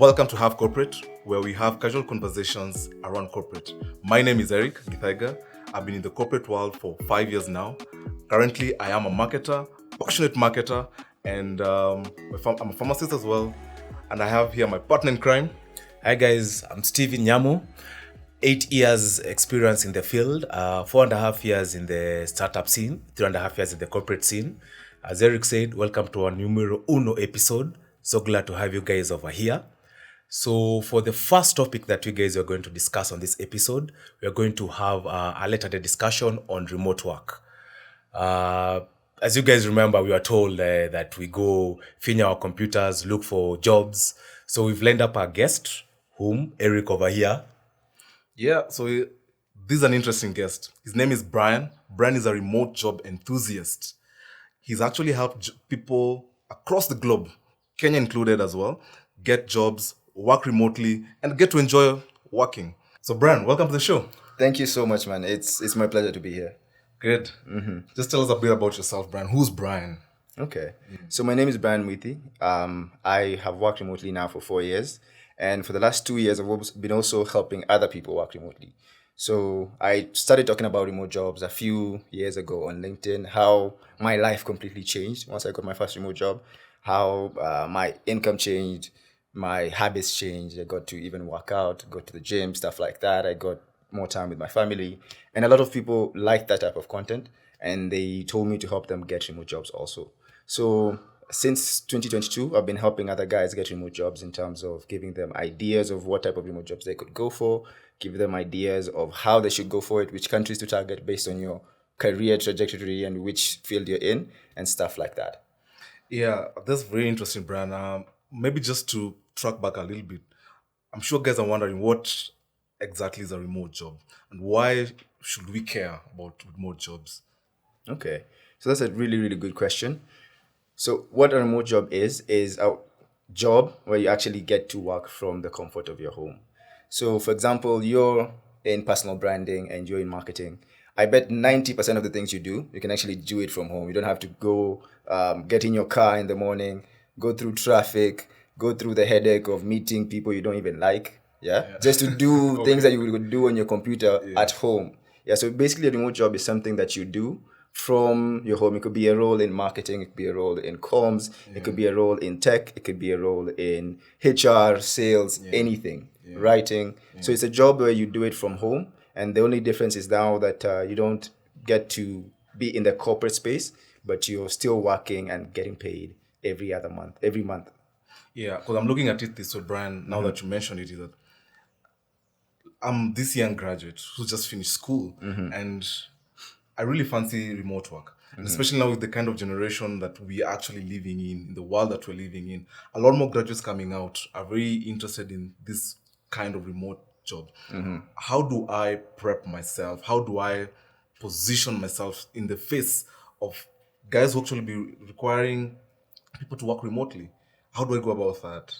Welcome to Have Corporate, where we have casual conversations around corporate. My name is Eric Githaiga. I've been in the corporate world for 5 years now. Currently, I am a marketer, passionate marketer, and I'm a pharmacist as well. And I have here my partner in crime. Hi guys, I'm Steven Nyamu. 8 years experience in the field, 4.5 years in the startup scene, 3.5 years in the corporate scene. As Eric said, welcome to our numero uno episode. So glad to have you guys over here. So for the first topic that you guys are going to discuss on this episode, we are going to have a later discussion on remote work. As you guys remember, we were told that we go finger our computers, look for jobs. So we've lined up our guest, whom Eric over here. Yeah, so this is an interesting guest. His name is Brian. Brian is a remote job enthusiast. He's actually helped people across the globe, Kenya included as well, get jobs, work remotely, and get to enjoy working. So Brian, welcome to the show. Thank you so much, man. It's my pleasure to be here. Great. Just tell us a bit about yourself, Brian. Who's Brian? Okay. So my name is Brian Mwithi. I have worked remotely now for 4 years. And for the last 2 years, I've been also helping other people work remotely. So I started talking about remote jobs a few years ago on LinkedIn, how my life completely changed once I got my first remote job, how my income changed, my habits changed. I got to even work out, go to the gym, stuff like that. I got more time with my family. And a lot of people like that type of content. And they told me to help them get remote jobs also. So since 2022, I've been helping other guys get remote jobs in terms of giving them ideas of what type of remote jobs they could go for, give them ideas of how they should go for it, which countries to target based on your career trajectory and which field you're in and stuff like that. Yeah, that's very interesting, Brian. Maybe just to track back a little bit, I'm sure guys are wondering what exactly is a remote job and why should we care about remote jobs? Okay, so that's a really, really good question. So what a remote job is a job where you actually get to work from the comfort of your home. So for example, you're in personal branding and you're in marketing. I bet 90% of the things you do, you can actually do it from home. You don't have to go get in your car in the morning, go through traffic, go through the headache of meeting people you don't even like. Yeah. Just to do Okay. things that you would do on your computer at home. Yeah. So basically a remote job is something that you do from your home. It could be a role in marketing, it could be a role in comms, it could be a role in tech, it could be a role in HR, sales, anything, writing. So it's a job where you do it from home. And the only difference is now that you don't get to be in the corporate space, but you're still working and getting paid every month. Yeah, because I'm looking at it this way, Brian, now that you mentioned it, is that I'm this young graduate who just finished school and I really fancy remote work. And especially now with the kind of generation that we are actually living in the world that we're living in, a lot more graduates coming out are very interested in this kind of remote job. How do I prep myself? How do I position myself in the face of guys who actually be requiring people to work remotely? How do I go about that?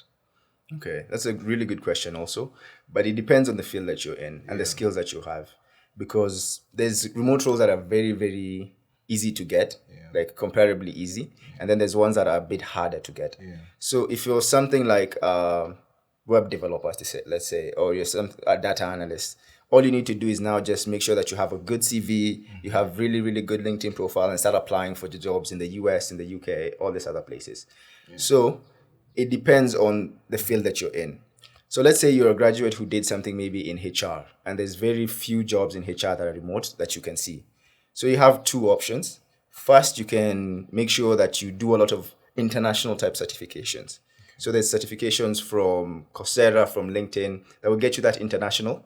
Okay, that's a really good question also. But it depends on the field that you're in and the skills that you have. Because there's remote roles that are very, very easy to get, like comparably easy. And then there's ones that are a bit harder to get. So if you're something like web developers, let's say, or you're a data analyst, all you need to do is now just make sure that you have a good CV, you have really, really good LinkedIn profile and start applying for the jobs in the US, in the UK, all these other places. So it depends on the field that you're in. So let's say you're a graduate who did something maybe in HR, and there's very few jobs in HR that are remote that you can see. So you have two options. First, you can make sure that you do a lot of international type certifications. So there's certifications from Coursera, from LinkedIn, that will get you that international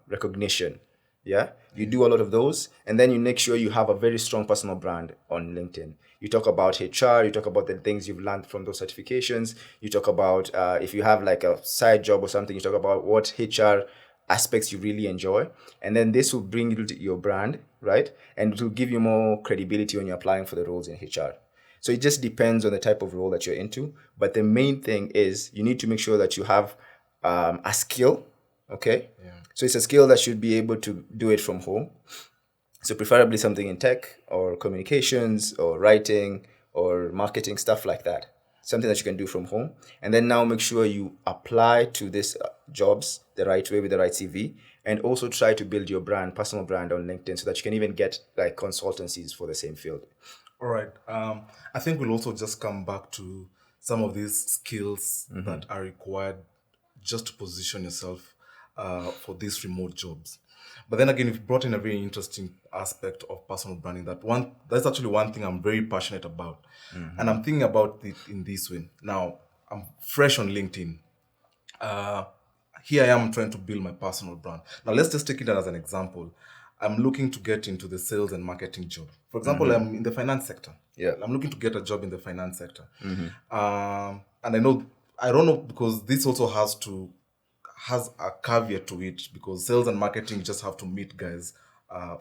recognition. Yeah, you do a lot of those, and then you make sure you have a very strong personal brand on LinkedIn. You talk about HR, you talk about the things you've learned from those certifications. You talk about if you have like a side job or something, you talk about what HR aspects you really enjoy. And then this will bring you to your brand, right? And it will give you more credibility when you're applying for the roles in HR. So it just depends on the type of role that you're into. But the main thing is you need to make sure that you have a skill, okay? So it's a skill that should be able to do it from home. So preferably something in tech or communications or writing or marketing, stuff like that. something that you can do from home. And then now make sure you apply to these jobs the right way with the right CV, and also try to build your personal brand on LinkedIn, so that you can even get like consultancies for the same field. All right. I think we'll also just come back to some of these skills that are required just to position yourself for these remote jobs. But then again, you've brought in a very interesting aspect of personal branding. That's actually one thing I'm very passionate about. And I'm thinking about it in this way. Now, I'm fresh on LinkedIn. Here I am trying to build my personal brand. Now, let's just take it as an example. I'm looking to get into the sales and marketing job. For example, I'm in the finance sector. Yeah. I'm looking to get a job in the finance sector. And I don't know, because this also has a caveat to it, because sales and marketing just have to meet guys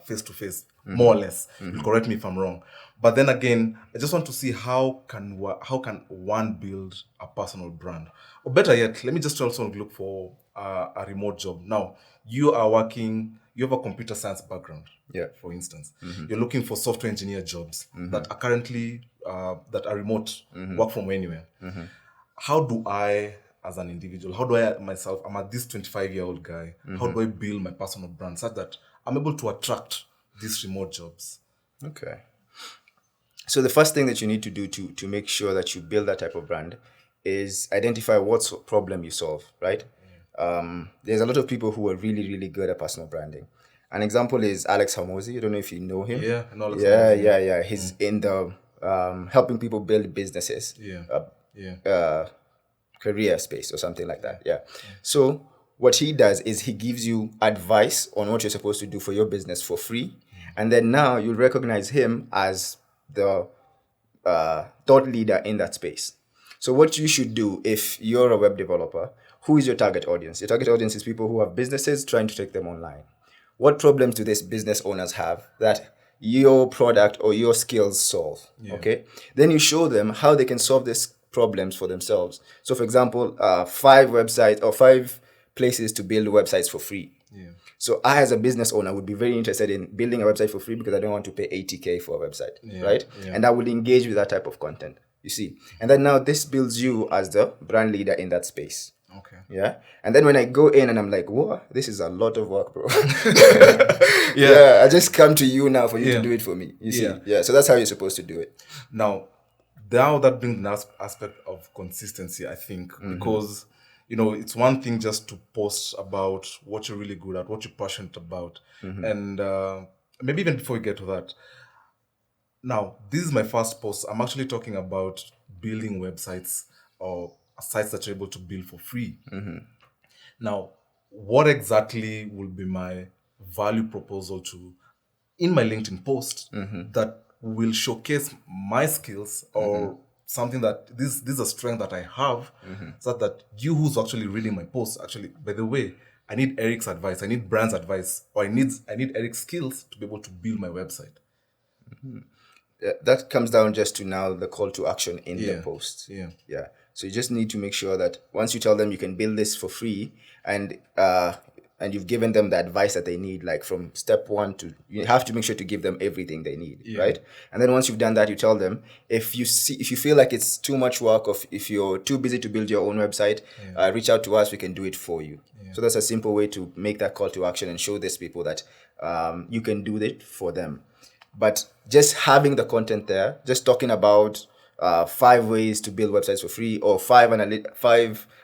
face to face, more or less. You'll correct me if I'm wrong. But then again, I just want to see how can one build a personal brand, or better yet, let me just also look for a remote job. Now, you have a computer science background. Yeah. For instance, you're looking for software engineer jobs that are currently that are remote, work from anywhere. How do I, as an individual, I'm at this 25-year-old guy, how do I build my personal brand such that I'm able to attract these remote jobs? Okay. So the first thing that you need to do to make sure that you build that type of brand is identify what problem you solve, right? There's a lot of people who are really, really good at personal branding. An example is Alex Hamosi. I don't know if you know him. Yeah, I know Alex Yeah, Hamosi. yeah. He's in the helping people build businesses. Career space or something like that. Yeah. So what he does is he gives you advice on what you're supposed to do for your business for free. And then now you recognize him as the thought leader in that space. So what you should do if you're a web developer, who is your target audience? Your target audience is people who have businesses trying to take them online. What problems do these business owners have that your product or your skills solve? Okay. Then you show them how they can solve these problems for themselves. So for example, 5 websites or 5 places to build websites for free. So I, as a business owner, would be very interested in building a website for free because I don't want to pay 80K for a website, right? And I would engage with that type of content, you see. And then now this builds you as the brand leader in that space. Okay. Yeah. And then when I go in and I'm like, whoa, this is a lot of work, bro. I just come to you now for you to do it for me. You see? Yeah. So that's how you're supposed to do it. Now that brings an aspect of consistency, I think, because, it's one thing just to post about what you're really good at, what you're passionate about. And maybe even before we get to that, now, this is my first post. I'm actually talking about building websites or sites that you're able to build for free. Now, what exactly will be my value proposal in my LinkedIn post that will showcase my skills or something that this is a strength that I have, so that you who's actually reading my post, actually, by the way, I need Eric's advice, I need Brand's advice, or I need Eric's skills to be able to build my website. That comes down just to now the call to action in the post. Yeah. So you just need to make sure that once you tell them you can build this for free, and you've given them the advice that they need, like from step 1 you have to make sure to give them everything they need, right? And then once you've done that, you tell them if you feel like it's too much work, or if you're too busy to build your own website, reach out to us. We can do it for you. So that's a simple way to make that call to action and show these people that you can do it for them. But just having the content there, just talking about 5 ways to build websites for free, or 5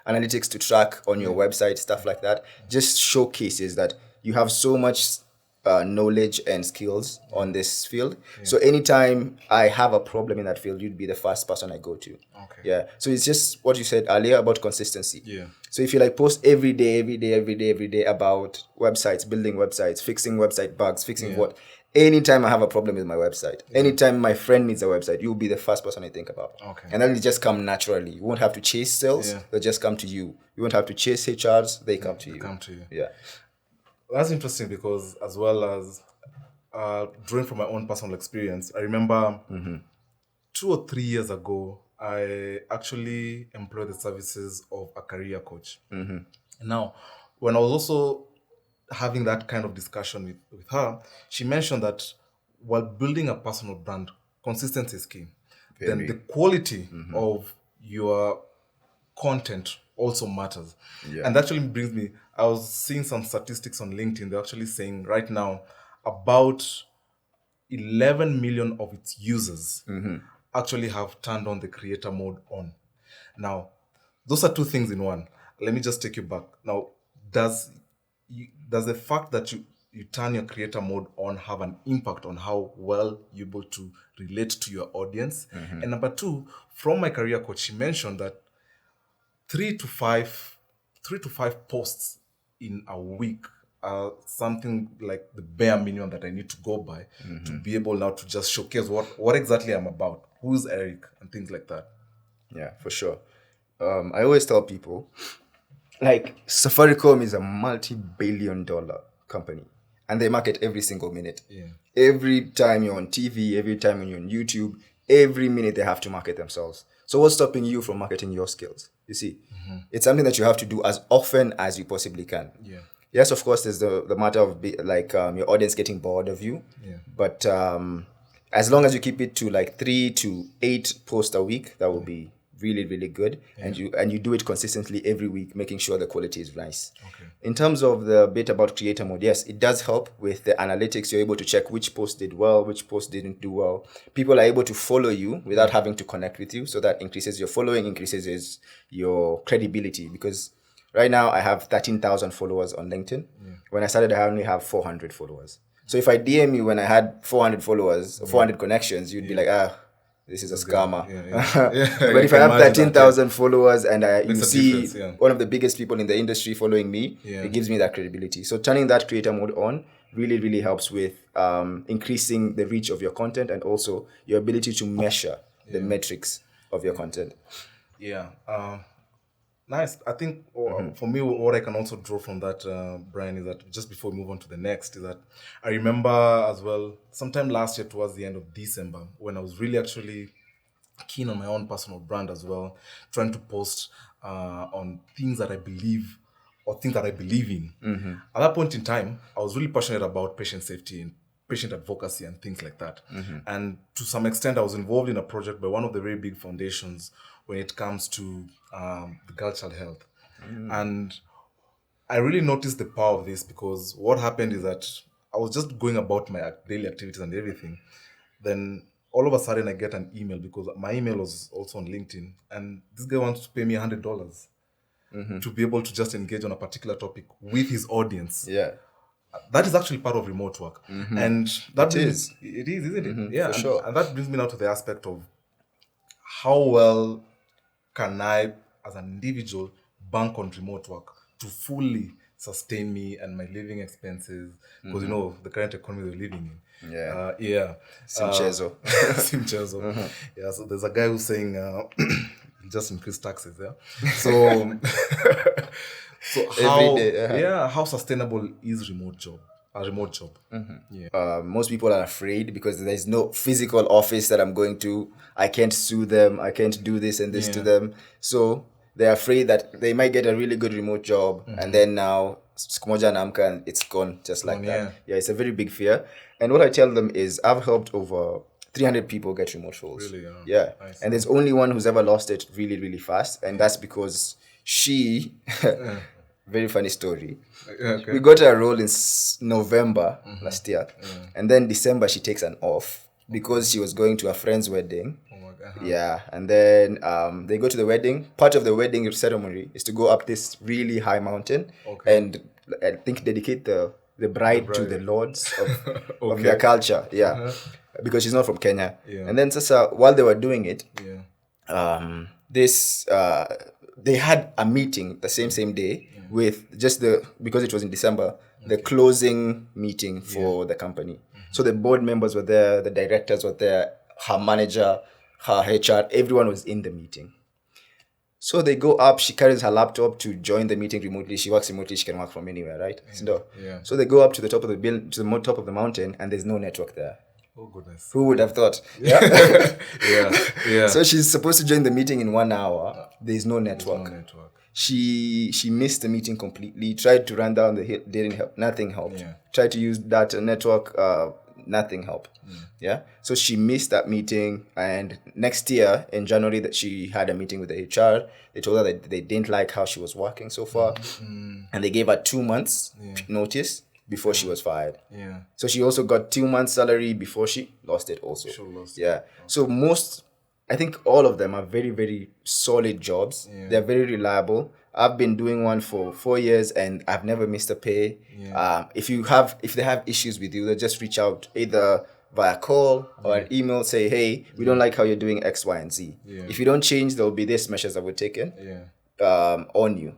analytics to track on your website, stuff like that, just showcases that you have so much knowledge and skills on this field. So anytime I have a problem in that field, you'd be the first person I go to. Okay. So it's just what you said earlier about consistency. So if you post every day about websites, building websites, fixing website bugs, fixing what. Anytime I have a problem with my website, anytime my friend needs a website, you'll be the first person I think about. Okay. And then it just come naturally. You won't have to chase sales. They'll just come to you. You won't have to chase HRs. They come to you. Yeah. That's interesting, because as well as drawing from my own personal experience, I remember 2 or 3 years ago, I actually employed the services of a career coach. Now, when I was also having that kind of discussion with her, she mentioned that while building a personal brand, consistency is key. Then the quality of your content also matters. Yeah. And that actually brings me, I was seeing some statistics on LinkedIn. They're actually saying right now about 11 million of its users actually have turned on the creator mode on. Now, those are two things in one. Let me just take you back. Now, does the fact that you turn your creator mode on have an impact on how well you're able to relate to your audience? And number two, from my career coach, she mentioned that 3 to 5 posts in a week are something like the bare minimum that I need to go by to be able now to just showcase what exactly I'm about, who's Eric, and things like that. Yeah, for sure. I always tell people, like, Safaricom is a multi-billion-dollar company, and they market every single minute. Yeah. Every time you're on TV, every time when you're on YouTube, every minute they have to market themselves. So what's stopping you from marketing your skills? You see, it's something that you have to do as often as you possibly can. Yeah. Yes, of course, there's the matter of your audience getting bored of you. Yeah. But as long as you keep it to like 3 to 8 posts a week, that will be really, really good. Yeah. And you do it consistently every week, making sure the quality is nice. Okay. In terms of the bit about creator mode, yes, it does help with the analytics. You're able to check which post did well, which post didn't do well. People are able to follow you without having to connect with you. So that increases your following, increases your credibility. Because right now I have 13,000 followers on LinkedIn. Yeah. When I started, I only have 400 followers. So if I DM you when I had 400 followers, 400 connections, you'd be like, this is a scammer. Yeah. But if I have 13,000 followers and you see yeah, one of the biggest people in the industry following me, it gives me that credibility. So turning that creator mode on really, really helps with increasing the reach of your content and also your ability to measure the metrics of your content. Yeah. Nice. I think for me, what I can also draw from that, Brian, is that just before we move on to the next, is that I remember as well, sometime last year towards the end of December, when I was really actually keen on my own personal brand as well, trying to post on things that I believe or things that I believe in. At that point in time, I was really passionate about patient safety and patient advocacy and things like that. And to some extent, I was involved in a project by one of the very big foundations when it comes to the girl child health. And I really noticed the power of this, because what happened is that I was just going about my daily activities and everything. Then all of a sudden I get an email, because my email was also on LinkedIn, and this guy wants to pay me $100 to be able to just engage on a particular topic with his audience. Yeah. That is actually part of remote work. And that It is, isn't it? Yeah, for sure. And that brings me now to the aspect of how well can I, as an individual, bank on remote work to fully sustain me and my living expenses, because you know the current economy we're living in. Yeah. Simchezo. Simchezo. Yeah, so there's a guy who's saying just increase taxes. Yeah. So how sustainable is a remote job? Yeah. Most people are afraid because there's no physical office that I'm going to. I can't sue them. I can't do this and this to them. So they're afraid that they might get a really good remote job and then now Skumoja Namka and it's gone just like that. Yeah, it's a very big fear. And what I tell them is I've helped over 300 people get remote roles. Really? Yeah. And there's only one who's ever lost it really, really fast. And that's because she... Very funny story. Okay. We got her role in November last year. And then December, she takes an off because she was going to a friend's wedding. Oh my God. Yeah. And then they go to the wedding. Part of the wedding ceremony is to go up this really high mountain and I think dedicate the bride to the lords of their culture. Yeah. Because she's not from Kenya. Yeah. And then while they were doing it, they had a meeting the same day with just because it was in December, the closing meeting for the company. So the board members were there, the directors were there, her manager, her HR, everyone was in the meeting. So they go up, she carries her laptop to join the meeting remotely. She works remotely, she can work from anywhere, right? So they go up to the top of the top of the mountain and there's no network there. Oh goodness. Who would have thought? Yeah. So she's supposed to join the meeting in 1 hour. There's no network. She missed the meeting completely. Tried to run down the hill, didn't help. Nothing helped. Tried to use that network nothing helped. Yeah. So she missed that meeting, and next year in January that she had a meeting with the HR. They told her that they didn't like how she was working so far, and they gave her 2 months notice before she was fired. Yeah. So she also got 2 months salary before she lost it also. She lost Yeah. So I think all of them are very, very solid jobs. Yeah. They're very reliable. I've been doing one for 4 years and I've never missed a pay. Yeah. If they have issues with you, they just reach out either via call or an email, say, hey, we don't like how you're doing X, Y, and Z. Yeah. If you don't change, there'll be this measures that were taken on you.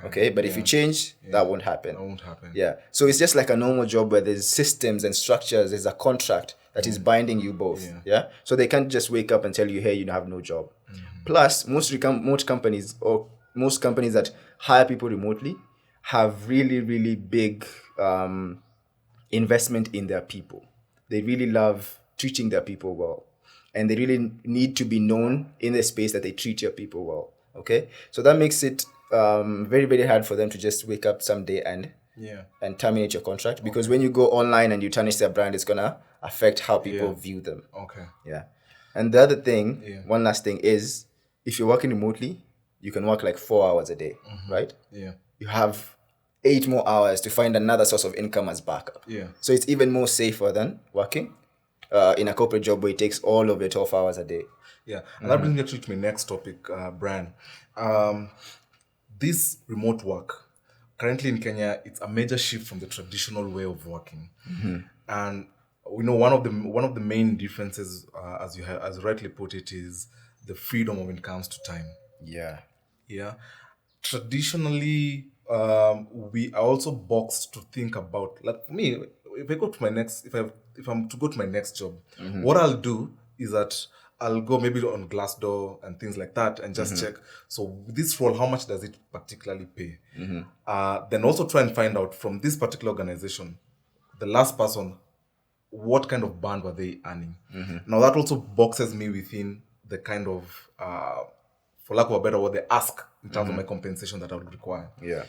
Okay. But if you change, that won't happen. That won't happen. Yeah. So it's just like a normal job where there's systems and structures, there's a contract that is binding you both. Yeah. So they can't just wake up and tell you, hey, you have no job. Plus, most companies or most companies that hire people remotely have really, really big investment in their people. They really love treating their people well. And they really need to be known in the space that they treat your people well. Okay. So that makes it very, very hard for them to just wake up someday and terminate your contract, because when you go online and you tarnish their brand, it's gonna affect how people view them. Okay. Yeah. And the other thing, one last thing is, if you're working remotely, you can work like 4 hours a day, right? Yeah. You have 8 more hours to find another source of income as backup. Yeah. So it's even more safer than working in a corporate job where it takes all of your 12 hours a day. Yeah. And that brings me actually to my next topic, Brian. This remote work, currently in Kenya, it's a major shift from the traditional way of working. And we know one of the main differences, as you rightly put it, is the freedom when it comes to time. Yeah. Yeah. Traditionally, we are also boxed to think about, like, for me, if I'm to go to my next job, what I'll do is that I'll go maybe on Glassdoor and things like that and just check. So with this role, how much does it particularly pay? Then also try and find out from this particular organization, the last person, what kind of band were they earning? Now that also boxes me within the kind of, for lack of a better word, they ask in terms of my compensation that I would require. Yeah.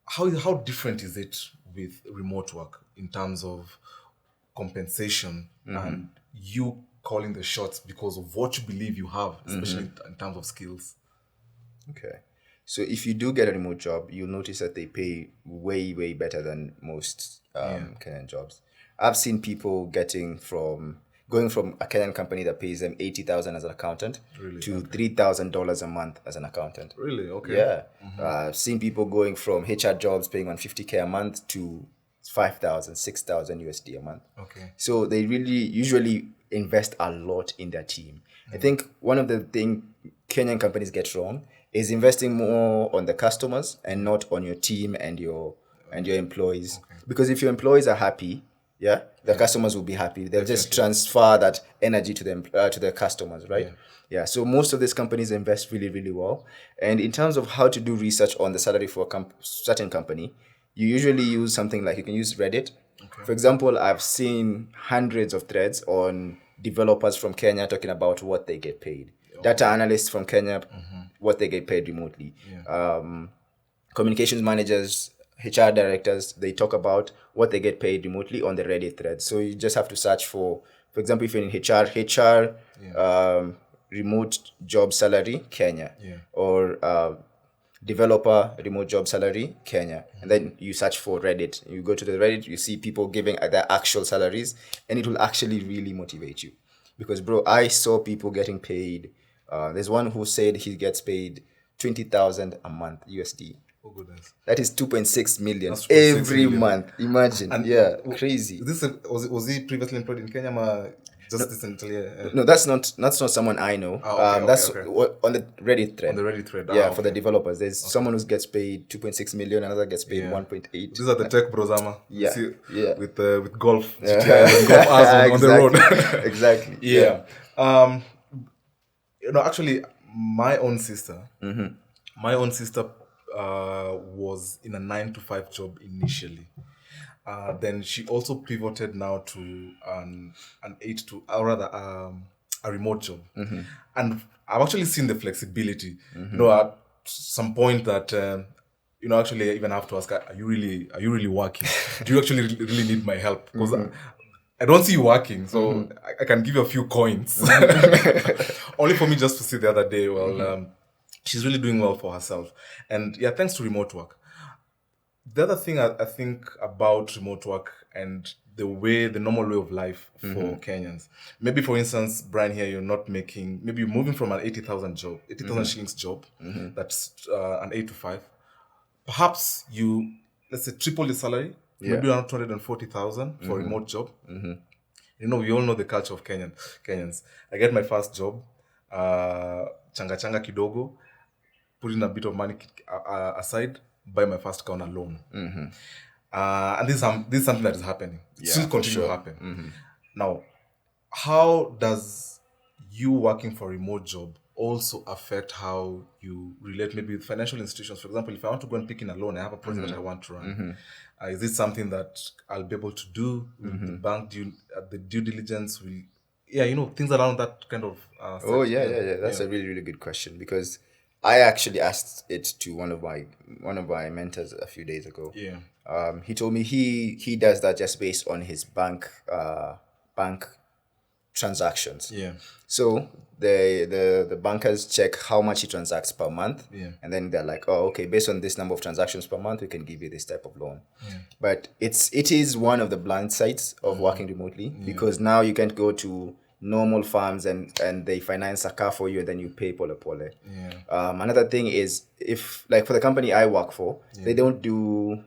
How different is it with remote work in terms of compensation and you calling the shots because of what you believe you have, especially in terms of skills? Okay. So if you do get a remote job, you'll notice that they pay way, way better than most Kenyan jobs. I've seen people going from a Kenyan company that pays them $80,000 as an accountant to $3,000 a month as an accountant. Really? Okay. Yeah. I've seen people going from HR jobs paying $150K a month to 5,000, 6,000 USD a month. Okay. So they really usually invest a lot in their team. I think one of the things Kenyan companies get wrong is investing more on the customers and not on your team and your employees. Okay. Because if your employees are happy, the customers will be happy. They'll just transfer that energy to them, to their customers, right? Yeah. So most of these companies invest really, really well. And in terms of how to do research on the salary for a certain company, you usually use something like, you can use Reddit. Okay. For example, I've seen hundreds of threads on developers from Kenya talking about what they get paid. Okay. Data analysts from Kenya, what they get paid remotely. Yeah. Communications managers, HR directors, they talk about what they get paid remotely on the Reddit thread. So you just have to search for example, if you're in HR, remote job salary, Kenya. Yeah. Or developer remote job salary, Kenya. And then you search for Reddit. You go to the Reddit, you see people giving their actual salaries, and it will actually really motivate you. Because, bro, I saw people getting paid. There's one who said he gets paid 20,000 a month USD. Oh, goodness. That is 2.6 million every month. Imagine. And crazy. Was he previously employed in Kenya? No, that's not someone I know. That's on the Reddit thread. On the Reddit thread. For the developers. There's someone who gets paid 2.6 million, another gets paid 1.8. These are the tech bros, with golf. Yeah. Golf on the road. Exactly. Yeah. Actually, my own sister was in a 9-to-5 job initially. Then she also pivoted now to a remote job. And I've actually seen the flexibility. At some point that actually I even have to ask, are you really working? Do you actually really need my help? Because I don't see you working, so I can give you a few coins. Only for me just to see the other day, well, she's really doing well for herself. And yeah, thanks to remote work. The other thing I think about remote work and the normal way of life for Kenyans. Maybe, for instance, Brian, here, you're not making, maybe you're moving from an 80,000 job, 80,000 shillings job, that's an 8 to 5. Perhaps you, let's say, triple your salary, maybe around 240,000 for a remote job. You know, we all know the culture of Kenyans. I get my first job, changa changa kidogo, put in a bit of money aside, buy my first car on a loan. And this is something that is happening. It still continue to happen. Now, how does you working for a remote job also affect how you relate maybe with financial institutions? For example, if I want to go and pick in a loan, I have a project that I want to run. Is it something that I'll be able to do? The bank the due diligence will, things around that kind of Oh stuff. yeah. That's a really, really good question, because I actually asked it to one of my mentors a few days ago. Yeah. He told me he does that just based on his bank transactions. Yeah. So the bankers check how much he transacts per month, and then they're like, oh, okay, based on this number of transactions per month, we can give you this type of loan. But it is one of the blind sides of working remotely, because now you can't go to normal farms and they finance a car for you and then you pay pole pole. Another thing is, if, like, for the company I work for, they don't do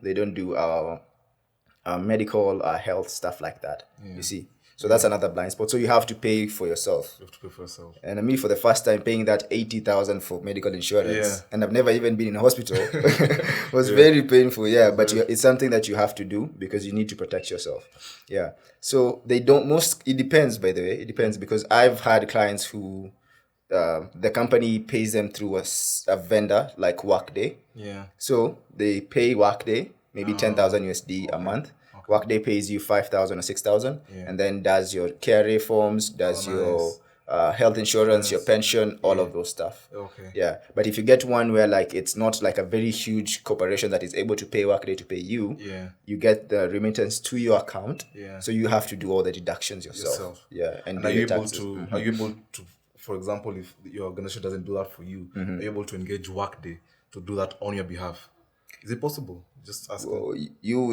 medical health stuff like that. You see. So that's another blind spot. So you have to pay for yourself. You have to pay for yourself. And I mean, for the first time, paying that 80,000 for medical insurance, and I've never even been in a hospital, was very painful. Yeah, but it's something that you have to do because you need to protect yourself. Yeah. So they don't. It depends. By the way, it depends, because I've had clients who the company pays them through a vendor like Workday. Yeah. So they pay Workday maybe 10,000 USD a month. Workday pays you 5,000 or 6,000, and then does your KRA forms, does your health insurance, your pension, all of those stuff. Okay. Yeah. But if you get one where, like, it's not like a very huge corporation that is able to pay Workday to pay you, you get the remittance to your account. Yeah. So you have to do all the deductions yourself. Yeah. And are you able to, for example, if your organization doesn't do that for you, are you able to engage Workday to do that on your behalf? Is it possible? Just ask. Well, you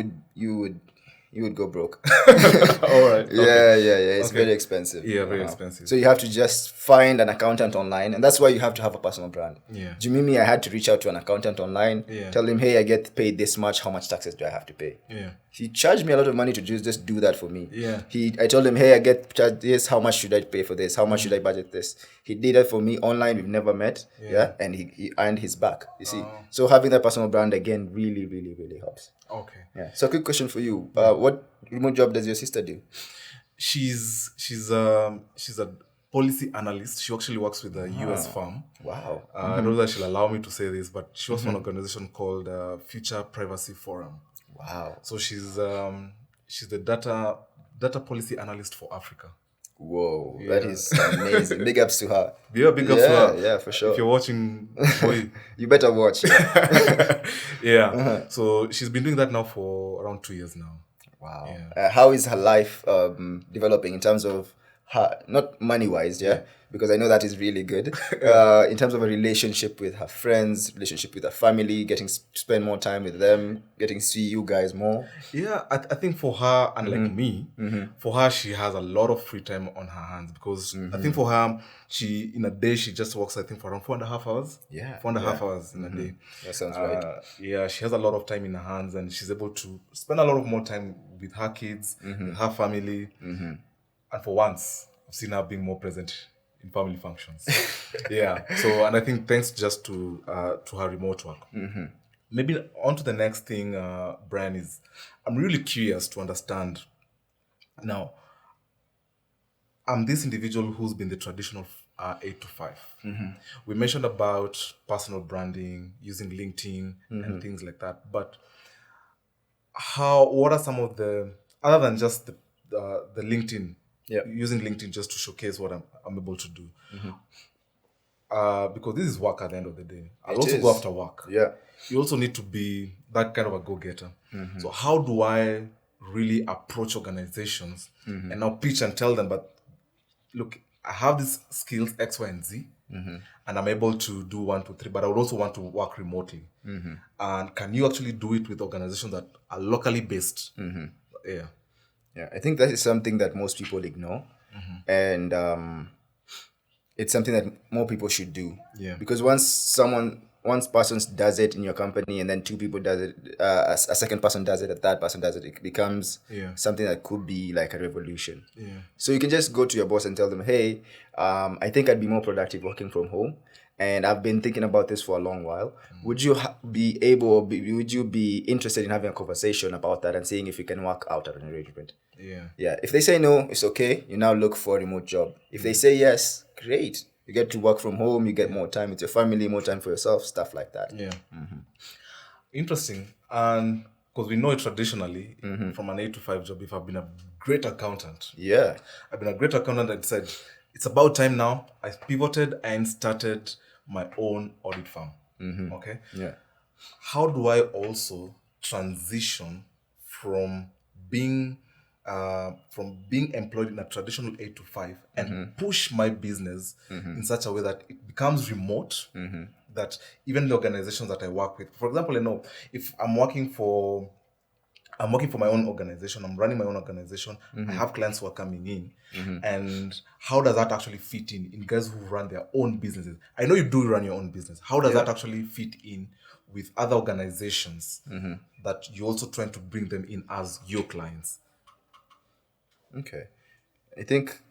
would go broke. All right. Yeah. It's very expensive. Yeah, very expensive. So you have to just find an accountant online, and that's why you have to have a personal brand. Yeah. Jimmy, I had to reach out to an accountant online, tell him, hey, I get paid this much. How much taxes do I have to pay? Yeah. He charged me a lot of money to just do that for me. Yeah. I told him, hey, I get charged this. How much should I pay for this? How much should I budget this? He did it for me online. We've never met. Yeah. And he earned his back. You see. So having that personal brand, again, really, really, really helps. Okay. Yeah. So, quick question for you: what remote job does your sister do? She's a policy analyst. She actually works with a US firm. Wow. I don't know that she'll allow me to say this, but she works for an organization called Future Privacy Forum. Wow. So she's the data policy analyst for Africa. Whoa, that is amazing. Big ups to her. Yeah, big ups to her. Yeah, for sure. If you're watching, boy. You better watch. Yeah. So she's been doing that now for around 2 years now. Wow. Yeah. How is her life developing in terms of her, not money-wise, because I know that is really good, in terms of a relationship with her friends, relationship with her family, getting to spend more time with them, getting to see you guys more? Yeah, I think for her, unlike me, for her, she has a lot of free time on her hands, because I think for her, in a day, she just works, I think, for around 4.5 hours. Yeah. 4.5 hours in a day. That sounds right. Yeah, she has a lot of time in her hands, and she's able to spend a lot of more time with her kids, with her family. And for once, I've seen her being more present in family functions. Yeah. So, and I think thanks just to her remote work. Maybe on to the next thing, Brian, is I'm really curious to understand. Now, I'm this individual who's been the traditional 8 to 5. We mentioned about personal branding, using LinkedIn and things like that. But what are some of the, other than just the LinkedIn, using LinkedIn just to showcase what I'm able to do? Because this is work at the end of the day. I'll also go after work. Yeah. You also need to be that kind of a go-getter. So how do I really approach organizations and now pitch and tell them, but look, I have these skills X, Y, and Z, and I'm able to do 1, 2, 3, but I would also want to work remotely. And can you actually do it with organizations that are locally based? Yeah. Yeah, I think that is something that most people ignore, and it's something that more people should do. Yeah. Because once person does it in your company, and then two people does it, a second person does it, a third person does it, it becomes something that could be like a revolution. Yeah. So you can just go to your boss and tell them, hey, I think I'd be more productive working from home, and I've been thinking about this for a long while. Would you would you be interested in having a conversation about that and seeing if you can work out an arrangement? Yeah. Yeah. If they say no, it's okay. You now look for a remote job. If they say yes, great. You get to work from home. You get more time with your family, more time for yourself, stuff like that. Yeah. Interesting. And because we know it traditionally, from an 8 to 5 job, if I've been a great accountant, Yeah. I've been a great accountant, I said, it's about time now. I pivoted and started my own audit firm. Okay? Yeah. How do I also transition from being employed in a traditional 8 to 5 and push my business in such a way that it becomes remote, that even the organizations that I work with, for example, I know if I'm working for my own organization, I'm running my own organization, I have clients who are coming in, and how does that actually fit in guys who run their own businesses? I know you do run your own business. How does that actually fit in with other organizations that you're also trying to bring them in as your clients? Okay. I think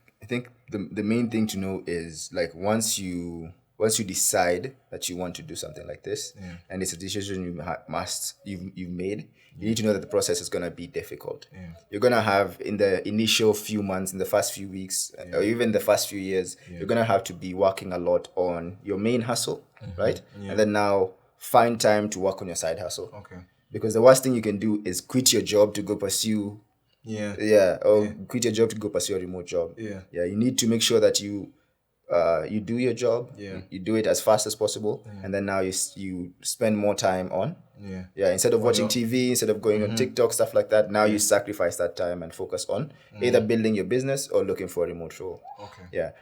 the main thing to know is, like, once you decide that you want to do something like this, and it's a decision you've made, you need to know that the process is going to be difficult. You're going to have, in the initial few months, in the first few weeks, or even the first few years, you're going to have to be working a lot on your main hustle, right? And then now find time to work on your side hustle. Okay. Because the worst thing you can do is quit your job to go pursue quit your job to go pursue a remote job. You need to make sure that you do your job, you do it as fast as possible, and then now you spend more time on instead of watching TV, instead of going on TikTok, stuff like that. Now you sacrifice that time and focus on either building your business or looking for a remote role.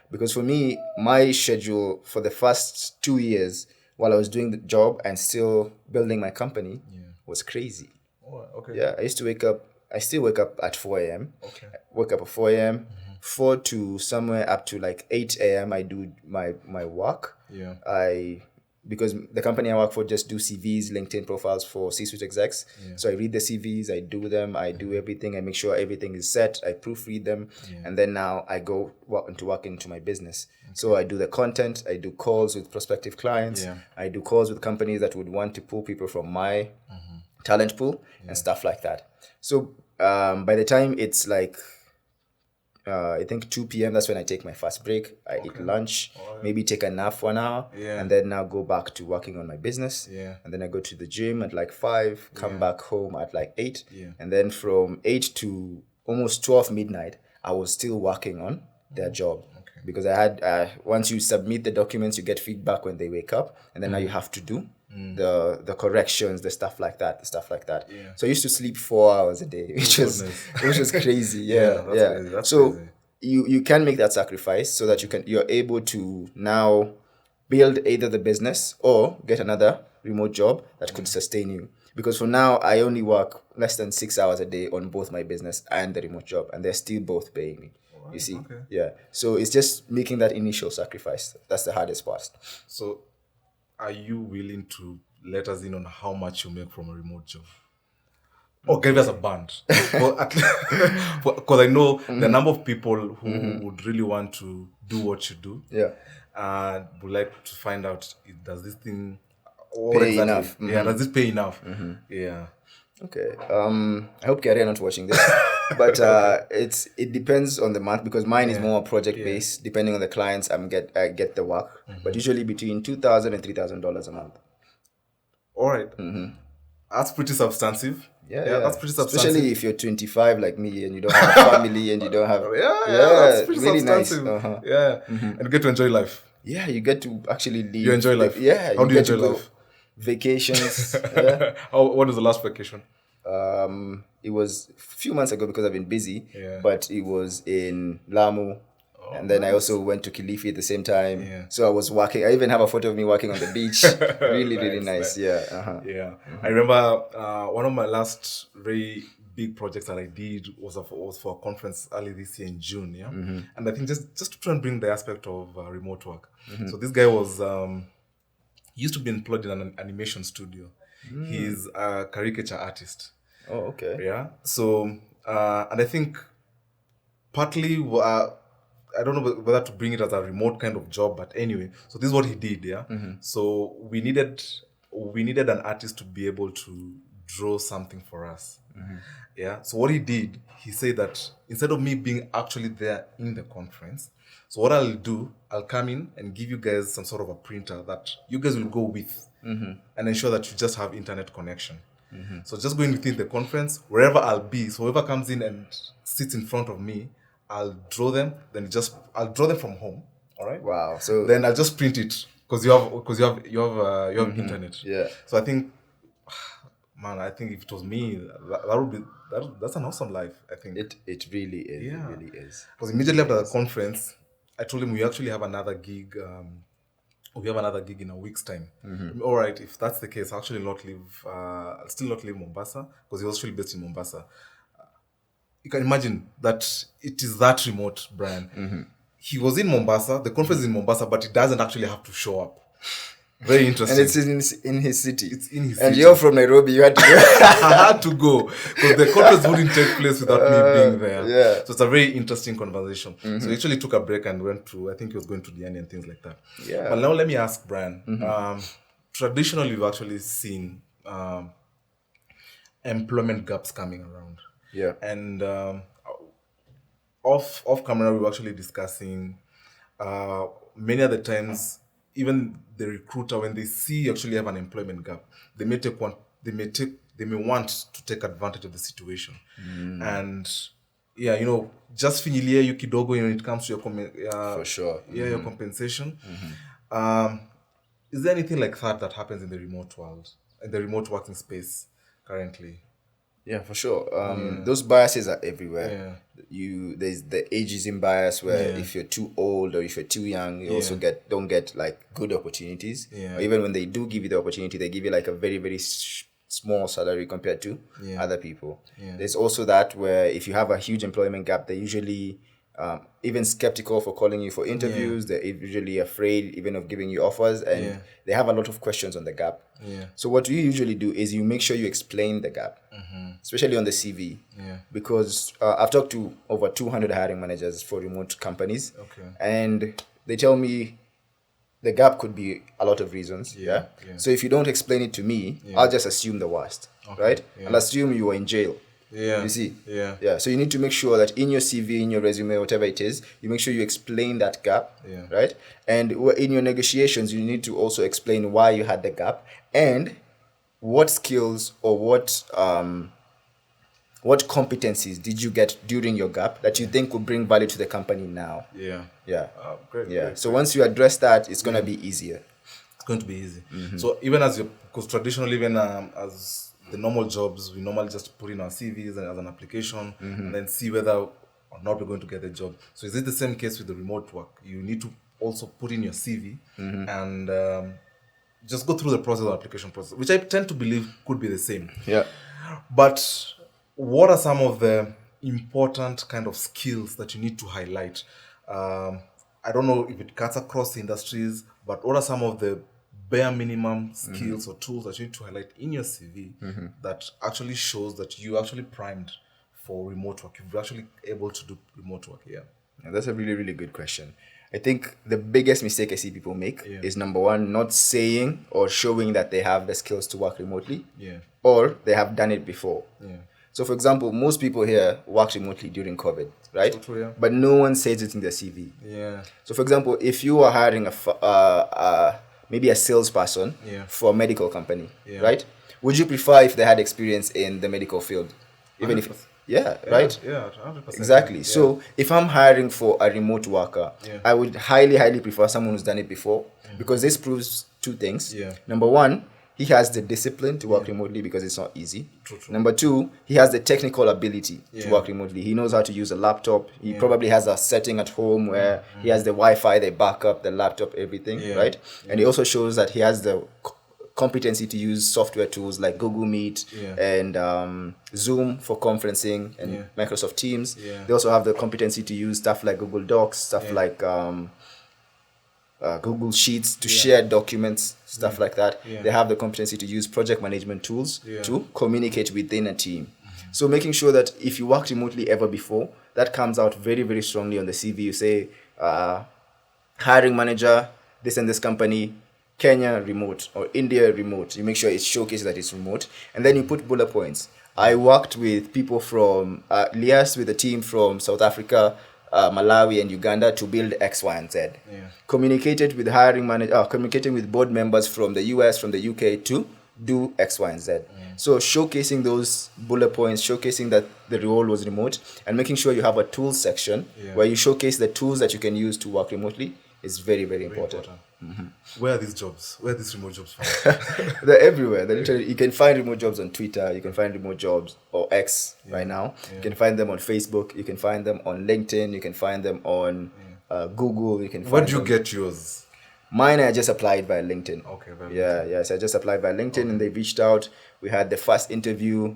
Because for me, my schedule for the first 2 years while I was doing the job and still building my company was crazy. I still wake up at 4 a.m. Wake up at 4 a.m. 4 to somewhere up to like 8 a.m. I do my work. Because the company I work for just do CVs, LinkedIn profiles for C-suite execs. So I read the CVs, I do them, I do everything, I make sure everything is set, I proofread them, and then now I go work into my business. So I do the content, I do calls with prospective clients, I do calls with companies that would want to pull people from my talent pool and stuff like that. So by the time it's like, I think 2 p.m., that's when I take my first break. I eat lunch, maybe take a nap for an hour, and then now go back to working on my business. And then I go to the gym at like 5, come back home at like 8. And then from 8 to almost 12 midnight, I was still working on their job. Because I had, once you submit the documents, you get feedback when they wake up, and then now you have to do the corrections, the stuff like that. So I used to sleep 4 hours a day, which was crazy. That's crazy. You can make that sacrifice so that you're able to now build either the business or get another remote job that could sustain you. Because for now, I only work less than 6 hours a day on both my business and the remote job, and they're still both paying me. You see? So it's just making that initial sacrifice. That's the hardest part. So are you willing to let us in on how much you make from a remote job? Or give us a band. Because I know the number of people who would really want to do what you do. And would like to find out, does this thing pay enough? Does this pay enough? Okay. I hope Gary are not watching this, but it depends on the month, because mine is more project based. Depending on the clients, I get the work, but usually between $2,000 and $3,000 a month. All right. That's pretty substantive. That's pretty substantive. Especially if you're 25 like me and you don't have a family and you don't have. That's pretty really substantive. Nice. And you get to enjoy life. Yeah, you get to actually live. You enjoy life. Yeah. How do you enjoy life? Vacations. What is the last vacation? It was a few months ago because I've been busy, Yeah. but it was in Lamu. And then I also went to Kilifi at the same time. Yeah. So I was walking. I even have a photo of me walking on the beach. Really nice. Yeah. Uh-huh. Yeah, I remember one of my last very big projects that I did was for a conference early this year in June. Yeah, and I think just to try and bring the aspect of remote work. So this guy was he used to be employed in an animation studio. He's a caricature artist. Oh, okay. Yeah, so and I think partly I don't know whether to bring it as a remote kind of job, but anyway, so this is what he did. Yeah, so we needed an artist to be able to draw something for us. Yeah, so what he did, he said that instead of me being actually there in the conference, so what I'll do, I'll come in and give you guys some sort of a printer that you guys will go with and ensure that you just have internet connection. So just going within the conference, wherever I'll be, so whoever comes in and sits in front of me, I'll draw them. I'll draw them from home. All right. Wow. So Then I'll just print it because you have internet. Yeah. So I think, man, I think if it was me, that would be that's an awesome life. I think it really is. Yeah. It really is. because immediately after the conference, I told him we actually have another gig. We have another gig in a week's time. All right, if that's the case, I'll actually not live. I'll still not live Mombasa because he was actually based in Mombasa. You can imagine that it is that remote, Brian. He was in Mombasa. The conference is in Mombasa, but he doesn't actually have to show up. Very interesting. And it's in his city. It's in his And city. you're from Nairobi. You had to go. I had to go because the conference wouldn't take place without me being there. yeah. So it's a very interesting conversation. So we actually took a break and went to, I think he was going to Diani and things like that. Yeah. But now let me ask Brian. Traditionally, we've actually seen employment gaps coming around. Yeah. And off camera, we were actually discussing many other times, even the recruiter, when they see you actually have an employment gap, they may want to take advantage of the situation. And yeah, just finyilia you kidogo when it comes to your For sure. your compensation. Is there anything like that happens in the remote world, in the remote working space currently? Yeah, for sure. Those biases are everywhere. There's the ageism bias where if you're too old or if you're too young, you also don't get like good opportunities. Or even when they do give you the opportunity, they give you like a very, very small salary compared to other people. There's also that where if you have a huge employment gap, they usually even skeptical for calling you for interviews. They're usually afraid even of giving you offers, and they have a lot of questions on the gap. So what we usually do is you make sure you explain the gap, especially on the CV, because I've talked to over 200 hiring managers for remote companies, and they tell me the gap could be a lot of reasons. So if you don't explain it to me, I'll just assume the worst, right? I'll assume you were in jail. You see? So you need to make sure that in your CV, in your resume, whatever it is, you make sure you explain that gap, right? And in your negotiations, you need to also explain why you had the gap and what skills or what competencies did you get during your gap that you think will bring value to the company now. Great. So once you address that, it's going to be easier. It's going to be easy. So even because traditionally, even as the normal jobs, we normally just put in our CVs as an application and then see whether or not we're going to get the job. So is it the same case with the remote work? You need to also put in your CV and just go through the application process, which I tend to believe could be the same. But what are some of the important kind of skills that you need to highlight? I don't know if it cuts across industries, but what are some of the bare minimum skills or tools that you need to highlight in your CV that actually shows that you actually primed for remote work? You're actually able to do remote work. Yeah, that's a really, really good question. I think the biggest mistake I see people make is number one, not saying or showing that they have the skills to work remotely or they have done it before. So for example, most people here worked remotely during COVID, right? True, but no one says it in their CV. So for example, if you are hiring maybe a salesperson for a medical company, right? Would you prefer if they had experience in the medical field? Even 100%. If right? 100%. Exactly. So if I'm hiring for a remote worker, I would highly, highly prefer someone who's done it before because this proves two things. Number one, he has the discipline to work remotely because it's not easy. True. Number two, he has the technical ability to Yeah. work remotely. He knows how to use a laptop. He probably has a setting at home where he has the Wi-Fi, the backup, the laptop, everything, right? And he also shows that he has the competency to use software tools like Google Meet and Zoom for conferencing and Microsoft Teams. They also have the competency to use stuff like Google Docs, stuff like Google Sheets to share documents, stuff like that. They have the competency to use project management tools to communicate within a team. So making sure that if you worked remotely ever before, that comes out very, very strongly on the CV. You say, hiring manager, this and this company, Kenya remote or India remote. You make sure it showcases that it's remote. And then you put bullet points. I worked with people from, liaised with a team from South Africa, Malawi and Uganda to build X, Y, and Z. Communicated with hiring manager, communicating with board members from the US, from the UK to do X, Y, and Z. So showcasing those bullet points, showcasing that the role was remote, and making sure you have a tools section where you showcase the tools that you can use to work remotely is very, very important. Where are these jobs? Where are these remote jobs found? They're everywhere. They're literally, you can find remote jobs on Twitter. You can find remote jobs or X right now. You can find them on Facebook. You can find them on LinkedIn. You can find them on Google. You can. Where Find do you them. get yours? Mine, I just applied via LinkedIn. Okay, very So I just applied via LinkedIn, and they reached out. We had the first interview.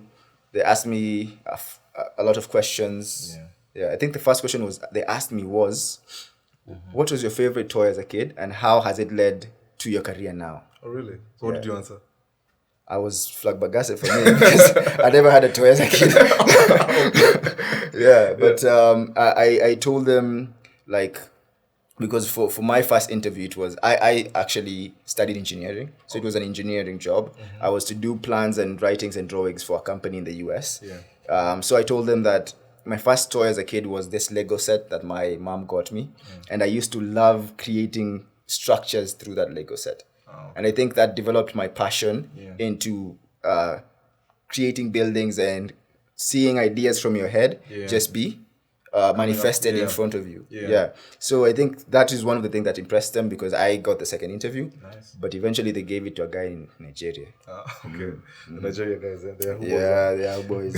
They asked me a lot of questions. I think the first question they asked me was, what was your favorite toy as a kid, and how has it led to your career now? Oh, really? So what did you answer? I was flabbergasted for me because I never had a toy as a kid. But I told them, like, because for my first interview, it was, I actually studied engineering. So it was an engineering job. I was to do plans and writings and drawings for a company in the US. So I told them that my first toy as a kid was this Lego set that my mom got me. And I used to love creating structures through that Lego set. And I think that developed my passion into creating buildings and seeing ideas from your head just be manifested in front of you. So I think that is one of the things that impressed them, because I got the second interview. But eventually they gave it to a guy in Nigeria. Okay. The Nigeria guys, they're They are boys.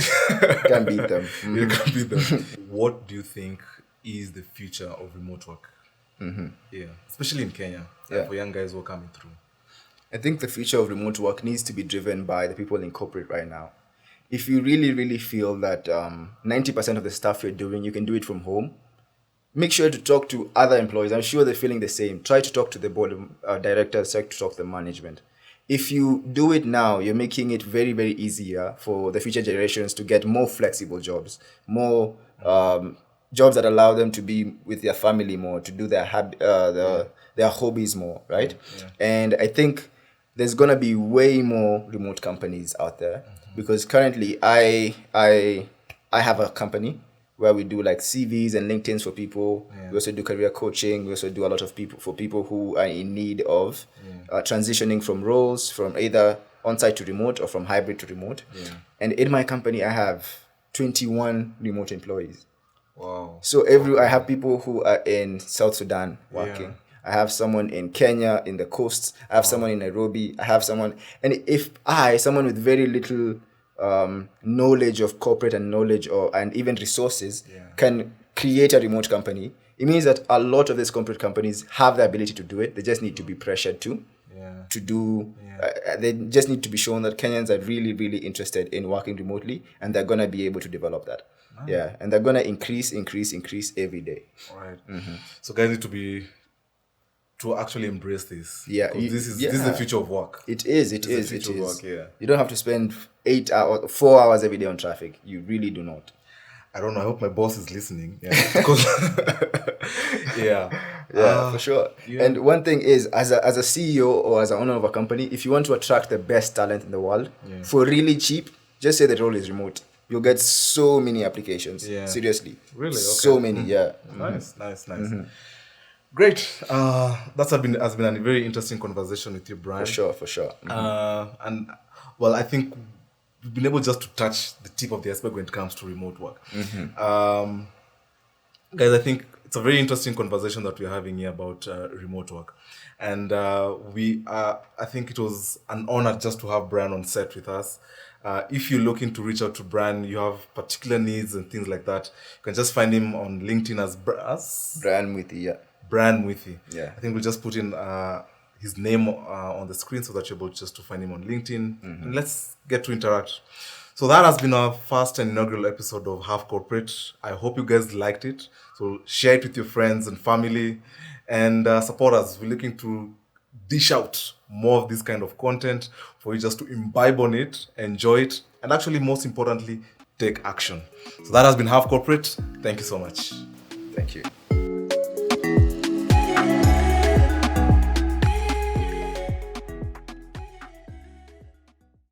Can't beat them. You can't beat them. What do you think is the future of remote work? Especially in Kenya, for young guys who are coming through. I think the future of remote work needs to be driven by the people in corporate right now. If you really, really feel that 90% of the stuff you're doing, you can do it from home, make sure to talk to other employees. I'm sure they're feeling the same. Try to talk to the board directors, try to talk to the management. If you do it now, you're making it very, very easier for the future generations to get more flexible jobs, more jobs that allow them to be with their family more, to do their hobbies more, right? And I think there's going to be way more remote companies out there, because currently I have a company where we do like CVs and LinkedIn's for people. We also do career coaching. We also do a lot of people who are in need of transitioning from roles from either on-site to remote or from hybrid to remote. And in my company, I have 21 remote employees. Wow. So I have people who are in South Sudan working. I have someone in Kenya, in the coasts. I have someone in Nairobi. I have someone, and if someone with very little knowledge of corporate and knowledge and even resources can create a remote company, it means that a lot of these corporate companies have the ability to do it. They just need to be pressured to do. They just need to be shown that Kenyans are really, really interested in working remotely, and they're gonna be able to develop that. And they're gonna increase every day. All right. So guys need to actually embrace this. This is the future of work. It is. Work, You don't have to spend 4 hours every day on traffic. You really do not. I don't know. I hope my boss is listening. Because for sure. And one thing is, as a CEO or as an owner of a company, if you want to attract the best talent in the world for really cheap, just say the role is remote. You'll get so many applications. Seriously. Really? Okay. So many. Nice. Great. Has been a very interesting conversation with you, Brian. For sure. And well, I think we've been able just to touch the tip of the iceberg when it comes to remote work. Guys, I think it's a very interesting conversation that we're having here about remote work. And I think it was an honor just to have Brian on set with us. If you're looking to reach out to Brian, you have particular needs and things like that, you can just find him on LinkedIn as Brian Mwithi, yeah. Brian Mwithi. Yeah. I think we'll just put in his name on the screen so that you're able just to find him on LinkedIn. And let's get to interact. So that has been our first and inaugural episode of Half Corporate. I hope you guys liked it. So share it with your friends and family and support us. We're looking to dish out more of this kind of content for you just to imbibe on it, enjoy it, and actually, most importantly, take action. So that has been Half Corporate. Thank you so much. Thank you.